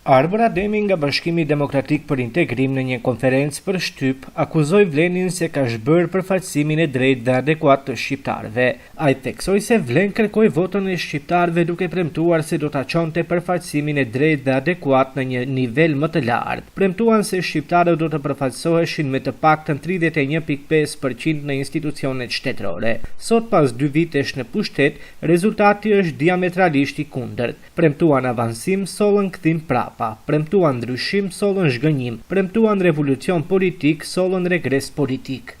Arbër Ademi nga Bashkimi Demokratik për Integrim në një konferencë për shtyp akuzoi Vlenin se ka zhbërë përfaqësimin e drejtë dhe adekuat të shqiptarëve. Ai theksoi se Vlen kërkoi votën e shqiptarëve duke premtuar se do ta çonte përfaqësimin e drejtë dhe adekuat në një nivel më të lartë. Premtuan se shqiptarët do të përfaqësoheshin me të paktën 31.5% në institucionet shtetërore. Sot pas 2 vitesh në pushtet, rezultati është diametralisht i kundërt. Premtuan avancim, sollën kthim prapë. Premtuan ndryshim, sollën zhgënjim, premtuan revolucion politik, sollën regres politik.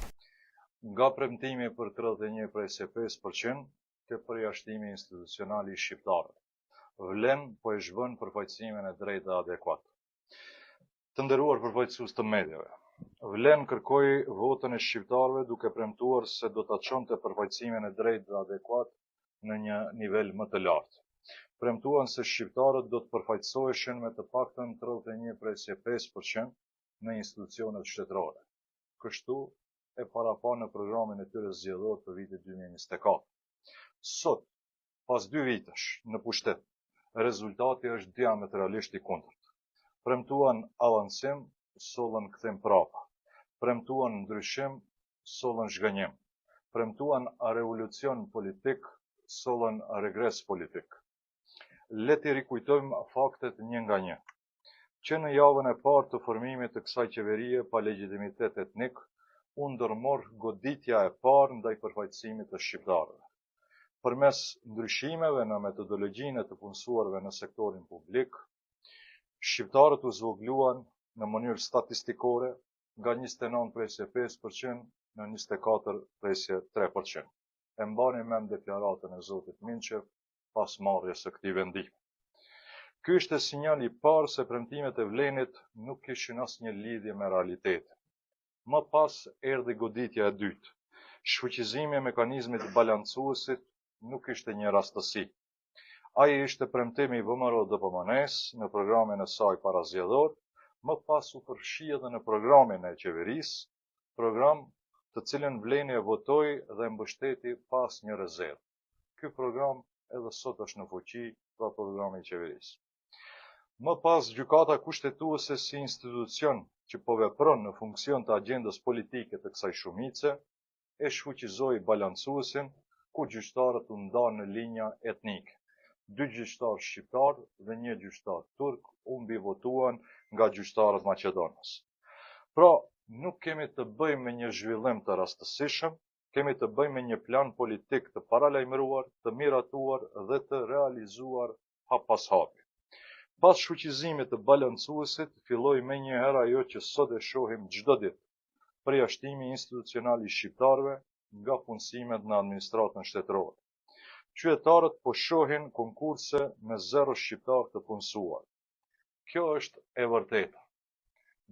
Nga premtimi për 31.5% të përjashtimi institucional i shqiptarëve, Vlen po e zhbën përfaqësimin e drejtë dhe adekuat. Të nderuar përfaqësues të mediave, Vlen kërkoi votën e shqiptarëve duke premtuar se do ta çonte përfaqësimin e drejtë dhe adekuat në një nivel më të lartë. Premtuan se shqiptarët do të përfaqësoheshin me të paktën 31.5% në institucionet shtetërore. Kështu e parafa në programin e tyre zgjedhor të vitit 2024. Sot, pas 2 vitesh në pushtet, rezultati është diametralisht i kundërt. Premtuan avancim, sollën kthim prapa. Premtuan ndryshim, sollën zhgënjim. Premtuan revolucion politik, sollën regres politik. Le t'i rikujtojmë faktet një nga një. Që në javën e parë të formimit të kësaj qeverie pa legjitimitet etnik, u ndërmor goditja e parë ndaj përfaqësimit të shqiptarëve. Përmes ndryshimeve në metodologjinë e të punësuarve në sektorin publik, shqiptarët u zvogluan në mënyrë statistikore nga 29.5% në 24.3%. E mbani mend deklaratën e zotit Minçev pas marrjes së këtij vendimi. Ky ishte sinjali i parë se premtimet e Vlenit nuk kishin asnjë lidhje me realitetin. Më pas erdhi goditja e dytë. Shfuqizimi e mekanizmit balancuesit nuk ishte një rastësi. Ai ishte premtimi i VMRO-DPMN-s në programin e saj parazgjedhor, më pas u përfshi edhe në programin e qeverisë, program të cilën Vleni e votoi dhe mbështeti pas një rezervë. Ky program edhe sot është në fuqi pra programi i qeverisë. Më pas gjykata kushtetuese si institucion që po vepron në funksion të agjendës politike të kësaj shumice, e shfuqizoi balancuesin ku gjyqtarët u ndanë në linja etnike. 2 gjyqtarë shqiptar dhe 1 gjyqtar turk u mbivotuan nga gjyqtarët maqedonës. Pra, nuk kemi të bëjmë me një zhvillim të rastësishëm, kemi të bëjmë me një plan politik të paralajmëruar, të miratuar dhe të realizuar hap pas hapi. Pas shfuqizimit të balancuesit, filloi menjëherë ajo që sot e shohim çdo ditë, përjashtimi institucional i shqiptarëve nga punësimet në administratën shtetërore. Qytetarët po shohin konkurse me 0 shqiptar të punësuar. Kjo është e vërteta.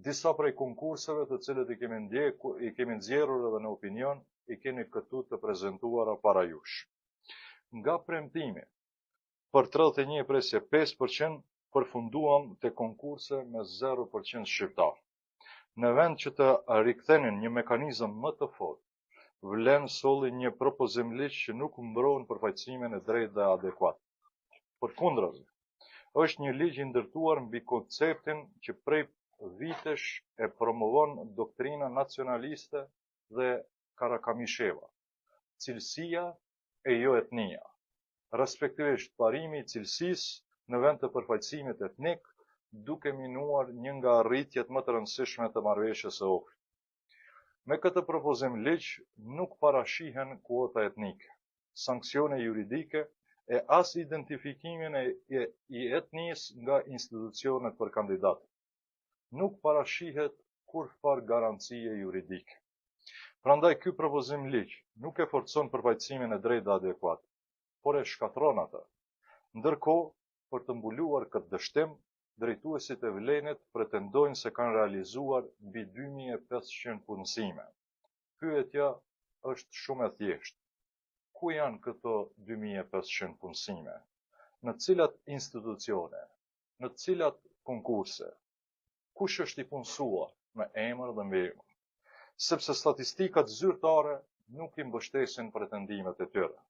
Disa prej konkurseve të cilët i kemi nxjerrur edhe në opinion, i keni këtu të prezantuara para jush. Nga premtimi për 31.5% përfunduam te konkurse me 0% shqiptar. Në vend që të rikthenin një mekanizëm më të fortë, Vlen solli një propozim ligj që nuk mbron përfaqësimin e drejtë dhe adekuat. Përkundrazi, është një ligj i ndërtuar mbi konceptin që prej vitesh e promovon doktrina nacionaliste dhe Karakamissheva, cilësia e jo etnia, respektivisht parimi i cilësisë në vend të përfaqësimit etnik, duke minuar një nga arritjet më të rëndësishme të marrëveshjes së Ohrit. Me këtë propozim ligj nuk parashihen kuota etnike, sanksione juridike e as identifikimin i etnisë nga institucionet për kandidatë. Nuk parashihet kurrfarë garancie juridike. Prandaj ky propozim ligj nuk e forcon përfaqësimin e drejtë dhe adekuat, por e shkatron atë. Ndërkohë, për të mbuluar këtë dështim, drejtuesit e Vlenit pretendojnë se kanë realizuar mbi 2500 punësime. Pyetja është shumë e thjeshtë. Ku janë këto 2500 punësime? Në cilat institucione? Në cilat konkurse? Kush është i punësuar me emër dhe mbiemër? Sepse statistikat zyrtare nuk i mbështesin pretendimet e tyre.